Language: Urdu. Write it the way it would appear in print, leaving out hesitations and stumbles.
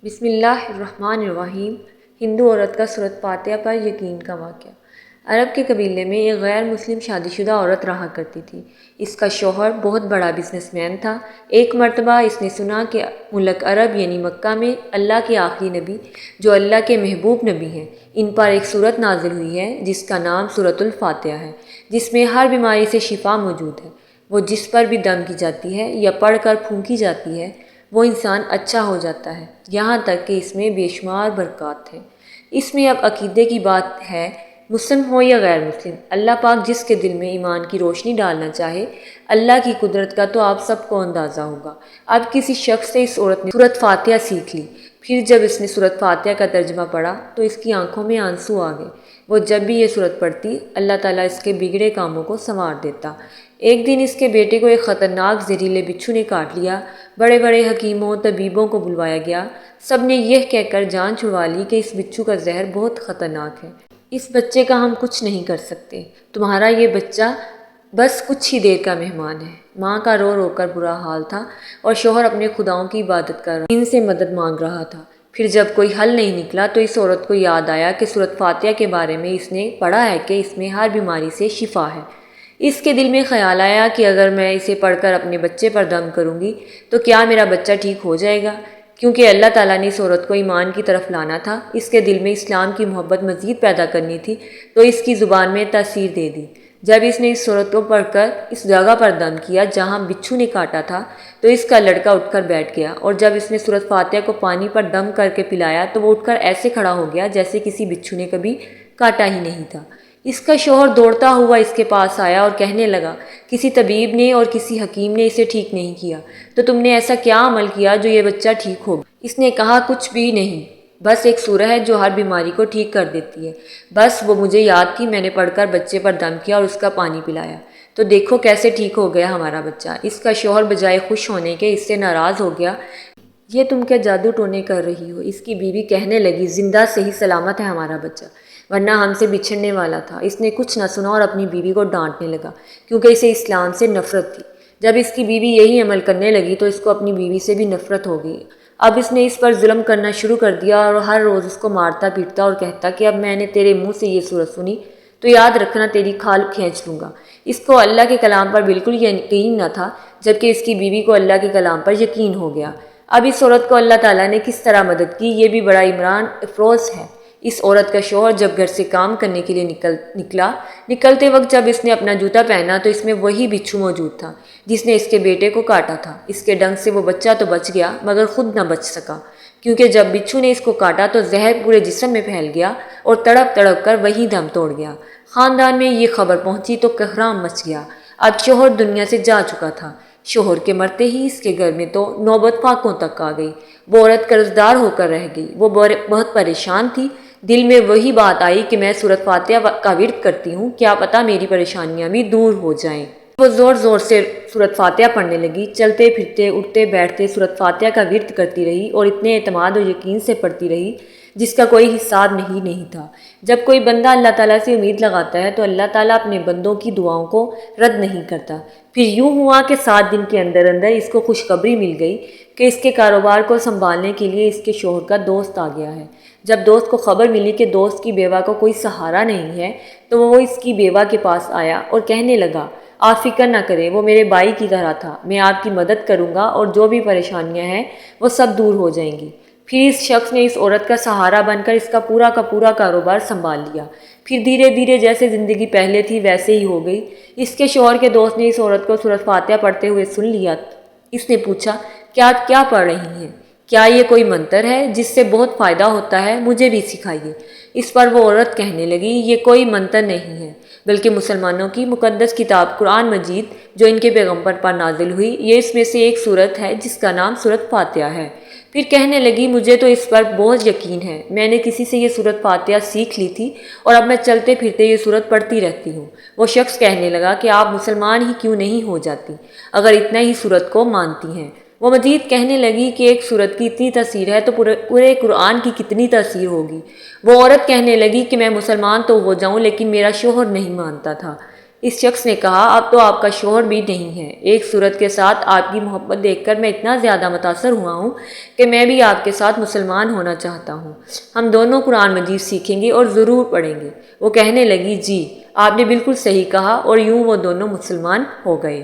بسم اللہ الرحمن الرحیم۔ ہندو عورت کا سورۃ فاتحہ پر یقین کا واقعہ۔ عرب کے قبیلے میں ایک غیر مسلم شادی شدہ عورت رہا کرتی تھی۔ اس کا شوہر بہت بڑا بزنس مین تھا۔ ایک مرتبہ اس نے سنا کہ ملک عرب یعنی مکہ میں اللہ کے آخری نبی جو اللہ کے محبوب نبی ہیں، ان پر ایک سورت نازل ہوئی ہے جس کا نام سورۃ الفاتحہ ہے، جس میں ہر بیماری سے شفا موجود ہے۔ وہ جس پر بھی دم کی جاتی ہے یا پڑھ کر پھونکی جاتی ہے وہ انسان اچھا ہو جاتا ہے، یہاں تک کہ اس میں بے شمار برکات ہیں۔ اس میں اب عقیدے کی بات ہے، مسلم ہو یا غیر مسلم، اللہ پاک جس کے دل میں ایمان کی روشنی ڈالنا چاہے، اللہ کی قدرت کا تو آپ سب کو اندازہ ہوگا۔ اب کسی شخص سے اس عورت نے سورۃ فاتحہ سیکھ لی، پھر جب اس نے سورۃ فاتحہ کا ترجمہ پڑھا تو اس کی آنکھوں میں آنسو آ گئے۔ وہ جب بھی یہ سورت پڑھتی اللہ تعالیٰ اس کے بگڑے کاموں کو سنوار دیتا۔ ایک دن اس کے بیٹے کو ایک خطرناک زہریلے بچھو نے کاٹ لیا۔ بڑے بڑے حکیموں طبیبوں کو بلوایا گیا، سب نے یہ کہہ کر جان چھڑوا لی کہ اس بچھو کا زہر بہت خطرناک ہے، اس بچے کا ہم کچھ نہیں کر سکتے، تمہارا یہ بچہ بس کچھ ہی دیر کا مہمان ہے۔ ماں کا رو رو کر برا حال تھا اور شوہر اپنے خداؤں کی عبادت کر رہا، ان سے مدد مانگ رہا تھا۔ پھر جب کوئی حل نہیں نکلا تو اس عورت کو یاد آیا کہ سورۃ فاتحہ کے بارے میں اس نے پڑھا ہے کہ اس میں ہر بیماری سے شفا ہے۔ اس کے دل میں خیال آیا کہ اگر میں اسے پڑھ کر اپنے بچے پر دم کروں گی تو کیا میرا بچہ ٹھیک ہو جائے گا؟ کیونکہ اللہ تعالیٰ نے اس عورت کو ایمان کی طرف لانا تھا، اس کے دل میں اسلام کی محبت مزید پیدا کرنی تھی، تو اس کی زبان میں تاثیر دے دی۔ جب اس نے اس صورت کو پڑھ کر اس جگہ پر دم کیا جہاں بچھو نے کاٹا تھا تو اس کا لڑکا اٹھ کر بیٹھ گیا، اور جب اس نے سورۃ فاتحہ کو پانی پر دم کر کے پلایا تو وہ اٹھ کر ایسے کھڑا ہو گیا جیسے کسی بچھو نے کبھی کاٹا ہی نہیں تھا۔ اس کا شوہر دوڑتا ہوا اس کے پاس آیا اور کہنے لگا، کسی طبیب نے اور کسی حکیم نے اسے ٹھیک نہیں کیا، تو تم نے ایسا کیا عمل کیا جو یہ بچہ ٹھیک ہو گیا؟ اس نے کہا، کچھ بھی نہیں، بس ایک سورہ ہے جو ہر بیماری کو ٹھیک کر دیتی ہے، بس وہ مجھے یاد تھی، میں نے پڑھ کر بچے پر دم کیا اور اس کا پانی پلایا، تو دیکھو کیسے ٹھیک ہو گیا ہمارا بچہ۔ اس کا شوہر بجائے خوش ہونے کے اس سے ناراض ہو گیا، یہ تم کیا جادو ٹونے کر رہی ہو؟ اس کی بیوی کہنے لگی، زندہ صحیح سلامت ہے ہمارا بچہ، ورنہ ہم سے بچھڑنے والا تھا۔ اس نے کچھ نہ سنا اور اپنی بیوی کو ڈانٹنے لگا کیونکہ اسے اسلام سے نفرت تھی۔ جب اس کی بیوی یہی عمل کرنے لگی تو اس کو اپنی بیوی سے بھی نفرت ہو گئی۔ اب اس نے اس پر ظلم کرنا شروع کر دیا اور ہر روز اس کو مارتا پیٹتا اور کہتا کہ اب میں نے تیرے منہ سے یہ سورت سنی تو یاد رکھنا تیری کھال کھینچ لوں گا۔ اس کو اللہ کے کلام پر بالکل یقین نہ تھا، جبکہ اس کی بیوی کو اللہ کے کلام پر یقین ہو گیا۔ اب اس عورت کو اللہ تعالیٰ نے کس طرح مدد کی یہ بھی بڑا عمران افروز ہے۔ اس عورت کا شوہر جب گھر سے کام کرنے کے لیے نکلتے وقت جب اس نے اپنا جوتا پہنا تو اس میں وہی بچھو موجود تھا جس نے اس کے بیٹے کو کاٹا تھا۔ اس کے ڈنگ سے وہ بچہ تو بچ گیا مگر خود نہ بچ سکا، کیونکہ جب بچھو نے اس کو کاٹا تو زہر پورے جسم میں پھیل گیا اور تڑپ تڑپ کر وہی دم توڑ گیا۔ خاندان میں یہ خبر پہنچی تو کوہرام مچ گیا۔ اب شوہر دنیا سے جا چکا تھا۔ شوہر کے مرتے ہی اس کے گھر میں تو نوبت فاقوں تک آ گئی۔ وہ عورت قرضدار ہو کر رہ گئی۔ وہ بہت پریشان تھی۔ دل میں وہی بات آئی کہ میں سورۃ فاتحہ کا ورد کرتی ہوں، کیا پتہ میری پریشانیاں بھی دور ہو جائیں۔ وہ زور زور سے سورۃ فاتحہ پڑھنے لگی، چلتے پھرتے اٹھتے بیٹھتے سورۃ فاتحہ کا ورد کرتی رہی اور اتنے اعتماد اور یقین سے پڑھتی رہی جس کا کوئی حساب نہیں تھا۔ جب کوئی بندہ اللہ تعالیٰ سے امید لگاتا ہے تو اللہ تعالیٰ اپنے بندوں کی دعاؤں کو رد نہیں کرتا۔ پھر یوں ہوا کہ 7 دن کے اندر اس کو خوشخبری مل گئی کہ اس کے کاروبار کو سنبھالنے کے لیے اس کے شوہر کا دوست آ گیا ہے۔ جب دوست کو خبر ملی کہ دوست کی بیوہ کو کوئی سہارا نہیں ہے تو وہ اس کی بیوہ کے پاس آیا اور کہنے لگا، آپ فکر نہ کریں، وہ میرے بھائی کی طرح تھا، میں آپ کی مدد کروں گا اور جو بھی پریشانیاں ہیں وہ سب دور ہو جائیں گی۔ پھر اس شخص نے اس عورت کا سہارا بن کر اس کا پورا کاروبار سنبھال لیا۔ پھر دھیرے دھیرے جیسے زندگی پہلے تھی ویسے ہی ہو گئی۔ اس کے شوہر کے دوست نے اس عورت کو سورۃ فاتحہ پڑھتے ہوئے سن لیا۔ اس نے پوچھا، کیا پڑھ رہی ہیں؟ کیا یہ کوئی منتر ہے جس سے بہت فائدہ ہوتا ہے؟ مجھے بھی سکھائیے۔ اس پر وہ عورت کہنے لگی، یہ کوئی منتر نہیں ہے بلکہ مسلمانوں کی مقدس کتاب قرآن مجید جو ان کے پیغمبر پر نازل ہوئی، یہ اس میں سے ایک سورت ہے جس کا نام سورۃ فاتحہ ہے۔ پھر کہنے لگی، مجھے تو اس پر بہت یقین ہے، میں نے کسی سے یہ سورۃ فاتحہ سیکھ لی تھی اور اب میں چلتے پھرتے یہ سورت پڑھتی رہتی ہوں۔ وہ شخص کہنے لگا کہ آپ مسلمان ہی کیوں نہیں ہو جاتی اگر اتنا ہی سورت کو مانتی ہیں؟ وہ مزید کہنے لگی کہ ایک سورت کی اتنی تاثیر ہے تو پورے قرآن کی کتنی تاثیر ہوگی۔ وہ عورت کہنے لگی کہ میں مسلمان تو ہو جاؤں لیکن میرا شوہر نہیں مانتا تھا۔ اس شخص نے کہا، اب تو آپ کا شوہر بھی نہیں ہے۔ ایک صورت کے ساتھ آپ کی محبت دیکھ کر میں اتنا زیادہ متاثر ہوا ہوں کہ میں بھی آپ کے ساتھ مسلمان ہونا چاہتا ہوں۔ ہم دونوں قرآن مجید سیکھیں گے اور ضرور پڑھیں گے۔ وہ کہنے لگی، جی آپ نے بالکل صحیح کہا، اور یوں وہ دونوں مسلمان ہو گئے۔